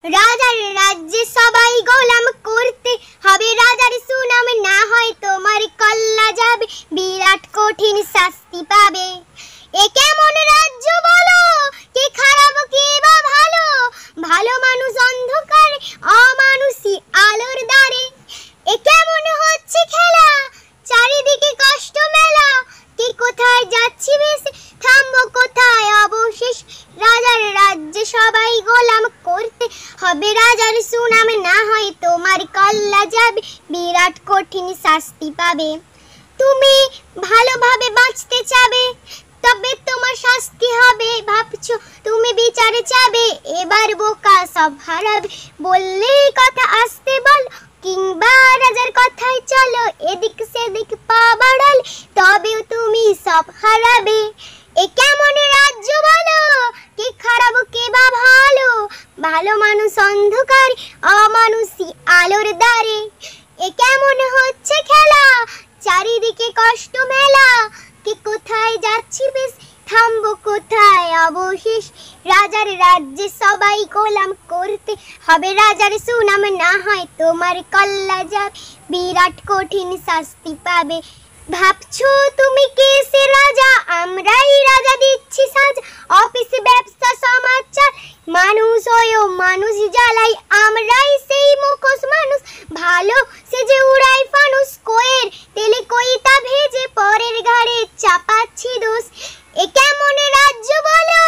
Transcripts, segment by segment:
রাজার রাজ্যে সবাই গোলাম করতে হবে, রাজার সুনাম না হয় তোমার কল্লা যাবে, বিরাট কঠিন শাস্তি পাবে। এ কেমন রাজ্য বলো, কে খারাপ কে বা ভালো, ভালো মানুষ অন্ধকারে, অমানুষী আলোর দ্বারে। এ কেমন হচ্ছে খেলা, চারিদিকে কষ্ট মেলা, কে কোথায় যাচ্ছি ভেসে, থামবো কোথায় অবশেষ। রাজার রাজ্যে সবাই গোলাম করতে হবে, রাজার সুনাম না হয় তোমার কল্লা যাবে, বিরাট কঠিন শাস্তি পাবে। তুমি ভালোভাবে বাঁচতে চাবে, তবে তোমার শাস্তি হবে, ভাবছো তুমি বিচারে চাবে, এবার বোকা সব হারাবে। বললে কথা আসতে বল, কিংবা রাজার কথায় চলো, এদিক সেদিক পা বাড়ালে তবেও তুমি সব হারাবে। এ কেমন রাজ্য বলো, কে খারাপ কে বা ভালো, ভালো মানুষ অন্ধকার, অমানুষী আলোর দ্বারে। এ কেমন হচ্ছে খেলা, চারিদিকে কষ্ট মেলা, কে কোথায় যাচ্ছি বেশ, থামবো কোথায় অবশেষ। রাজার রাজ্যে সবাই গোলাম করতে হবে, রাজার সুনাম না হয় তোমার কল্লা যাবে, বিরাট কঠিন শাস্তি পাবে। ভাবছো তুমি কে সে রাজা, আমরাই রাজা দিচ্ছি সাজা, অফিস ব্যবসা সমাচার, মানুষ হয়েও মানুষ জ্বালাই, আমরাই সেই মুখোশ মানুষ, ভালো সেজে উড়াই ফানুস, কোয়ের তেলে কইতা ভেজে পরের ঘাড়ে চাপাচ্ছি দোষ। এ কেমন রাজ্য বলো,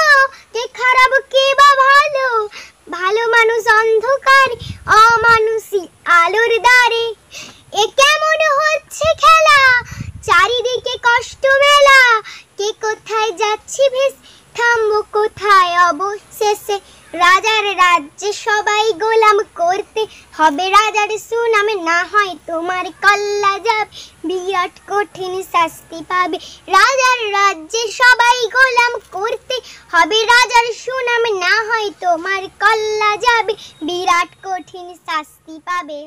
কে খারাপ কে বা ভালো, ভালো মানুষ অন্ধকার, অমানুষী আলোর দ্বারে। এ কেমন হচ্ছে খেলা, চারিদিকে কষ্ট মেলা, কে কোথায় যাচ্ছি ভেস, থামবো কোথায় অবশেষে। রাজার রাজ্যে সবাই গোলাম করতে হবে, রাজার সুনাম না হয় তোমার কল্লা যাবে, বিরাট কঠিন শাস্তি পাবে। রাজার রাজ্যে সবাই গোলাম করতে হবে, রাজার সুনাম না হয় তোমার কল্লা যাবে, বিরাট কঠিন শাস্তি পাবে।